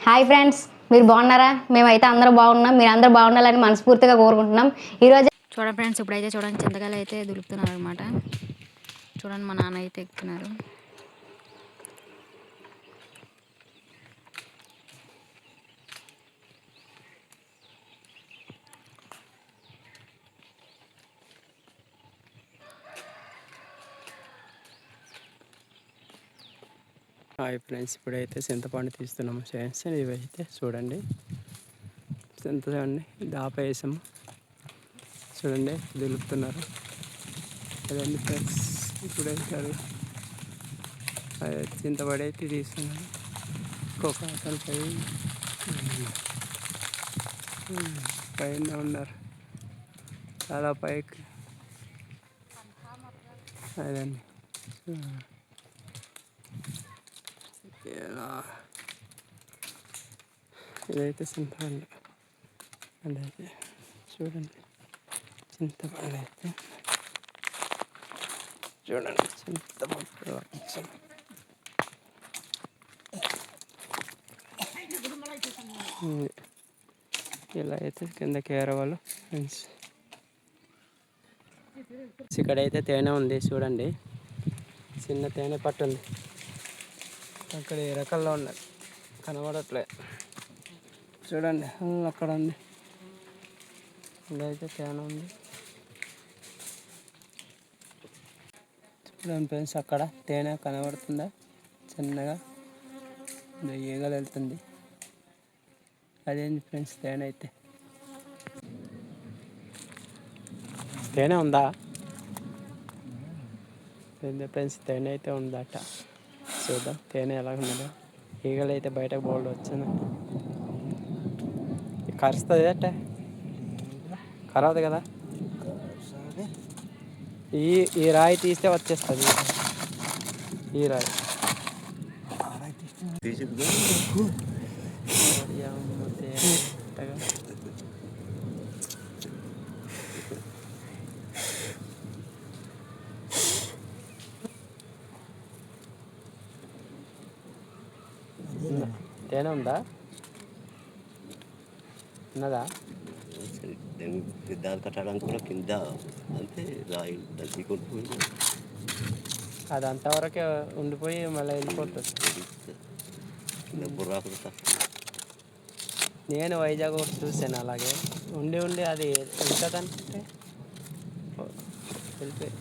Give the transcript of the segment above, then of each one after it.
Hi friends, మీరు బాగున్నారా? మేమైతే అందరూ బాగున్నాం. మీరు అందరూ బాగుండాలని మనస్ఫూర్తిగా కోరుకుంటున్నాం. ఈరోజు చూడండి ఫ్రెండ్స్, ఇప్పుడైతే చూడండి చింతకాయలు అయితే దులుపుతున్నారు అనమాట. చూడండి మా నాన్న అయితే ఎక్కుతున్నారు. హాయ్ ఫ్రెండ్స్, ఇప్పుడైతే చింతపండు తీస్తున్నాము ఫ్రెండ్స్. ఇవైతే చూడండి చింతపండు దాప వేసాము. చూడండి దులుపుతున్నారు. అదండి ఫ్రెండ్స్, ఇప్పుడైతే చింతపడి అయితే తీస్తున్నారు. ఒక్కొక్క అతను పైన ఉన్నారు, చాలా పైకి. అదండి ఇదైతే చింతపండు. అదైతే చూడండి చింతపండు అయితే చూడండి చింతపండు ఇలా అయితే కిందకి ఏరవాళ్ళు ఫ్రెండ్స్. ఇక్కడైతే తేనె ఉంది చూడండి, చిన్న తేనె పట్టు ఉంది. అక్కడ ఏ రకాల్లో ఉన్నది కనబడట్లే. చూడండి అక్కడ ఉంది, ఇదైతే తేనె ఉంది. చూడండి ఫ్రెండ్స్, అక్కడ తేనె కనబడుతుందా? చిన్నగా ఈగలు వెళ్తుంది. అదేంటి ఫ్రెండ్స్ తేనె అయితే. తేనె ఉందా? ఫ్రెండ్స్ తేనె అయితే ఉందట. చూద్దాం తేనె ఎలా ఉన్నదో. ఈగలు అయితే బయటకు బోల్డ్ వచ్చింది. కరుస్తుంది అంటే కరవదు కదా. ఈ రాయి తీస్తే వచ్చేస్తుంది. ఈ రాయి తేనె ఉందా? ఉన్నదా? దాని కట్టడానికి కూడా కింద అంతే రాయి తగ్గికొట్టుకుంటూ అది అంతవరకే ఉండిపోయి మళ్ళీ వెళ్ళిపోతుంది. నేను వైజాగ్ చూసాను అలాగే ఉండి ఉండి అది వెళ్తుందంటే వెళ్ళిపోయి.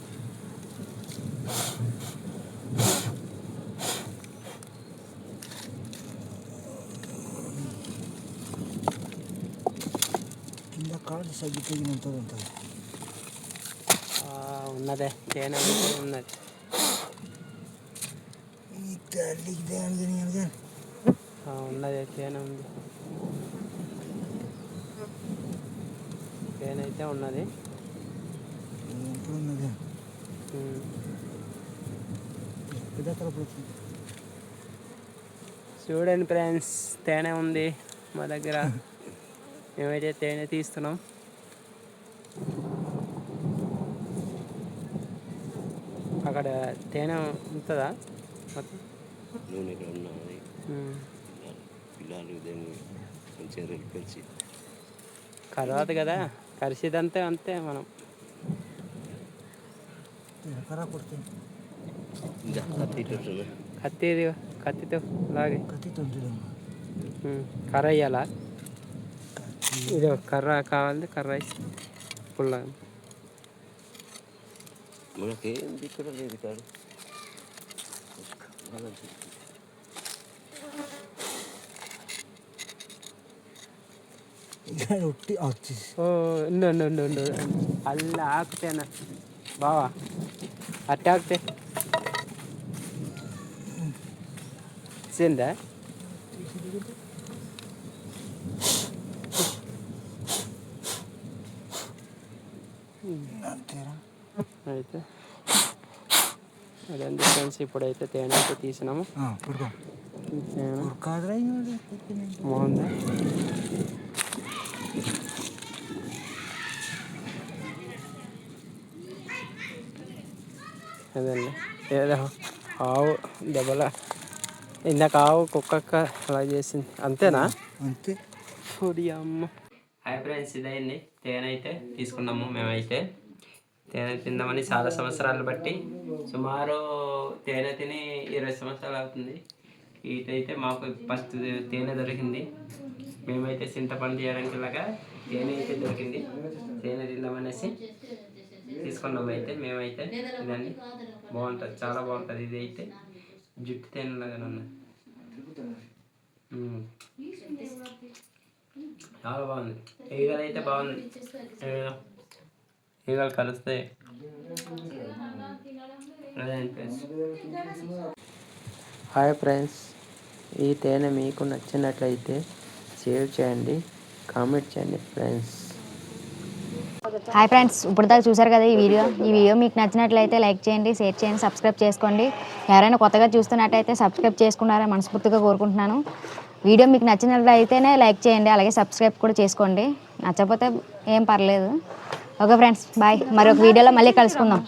ఉన్నదే తేనె ఉన్నది. ఉన్నది తేనె ఉంది. తేనె అయితే ఉన్నది. చూడండి ఫ్రెండ్స్, తేనె ఉంది మా దగ్గర. మేమైతే తేనె తీస్తున్నాం. అక్కడ తేనె ఉంటుందా మొత్తం? నూనె ఉన్నది. పిల్లలు దాన్ని మంచిగా రేపించి కరవదు కదా. కరిసిదంతే అంతే. మనం కత్తితో లాగే కర్ర వేయాలా? ఇది కర్ర కావాలి. కర్ర పుల్ల మనకేం దిక్కున లేదు కాదు. ఉండు అల్ల ఆకుతేనా బావా? అట్టే ఆకుతే చిందా? అయితే అదండి ఫ్రెండ్స్, ఇప్పుడైతే తేనె అయితే తీసినాము. బాగుందా? అదండి ఏదో ఆవు దెబ్బల ఇందాక ఆవు కుక్క అలా చేసింది అంతేనా? అంతే. ఫుడి అమ్మ. హాయ్ ఫ్రెండ్స్, ఇదైంది తేనె అయితే తీసుకున్నాము మేమైతే. తేనె తిందామని చాలా సంవత్సరాలు బట్టి, సుమారు తేనె తిని 20 సంవత్సరాలు అవుతుంది. ఇటైతే మాకు ఫస్ట్ తేనె దొరికింది. మేమైతే చింతపండు చేయడానికి ఇలాగా తేనె అయితే దొరికింది. తేనె తిందామనేసి తీసుకున్నాము అయితే మేమైతే. ఇదండి బాగుంటుంది, చాలా బాగుంటుంది. ఇది అయితే జుట్టు తేనెలాగానే ఉన్నది, చాలా బాగుంది. ఈగలు అయితే బాగుంది, ఈగలు కలుస్తాయి. హాయ్ ఫ్రెండ్స్, ఈ తేనె మీకు నచ్చినట్లయితే షేర్ చేయండి, కామెంట్ చేయండి ఫ్రెండ్స్. హాయ్ ఫ్రెండ్స్, ఇప్పుడు దాకా చూసారు కదా ఈ వీడియో మీకు నచ్చినట్లయితే లైక్ చేయండి, షేర్ చేయండి, సబ్స్క్రైబ్ చేసుకోండి. ఎవరైనా కొత్తగా చూస్తున్నట్టయితే సబ్స్క్రైబ్ చేసుకున్నారని మనస్ఫూర్తిగా కోరుకుంటున్నాను. వీడియో మీకు నచ్చినట్లయితేనే లైక్ చేయండి, అలాగే సబ్స్క్రైబ్ కూడా చేసుకోండి. నచ్చకపోతే ఏం పర్లేదు. Okay friends, bye. మరి ఒక వీడియోలో మళ్ళీ కలుసుకుందాం.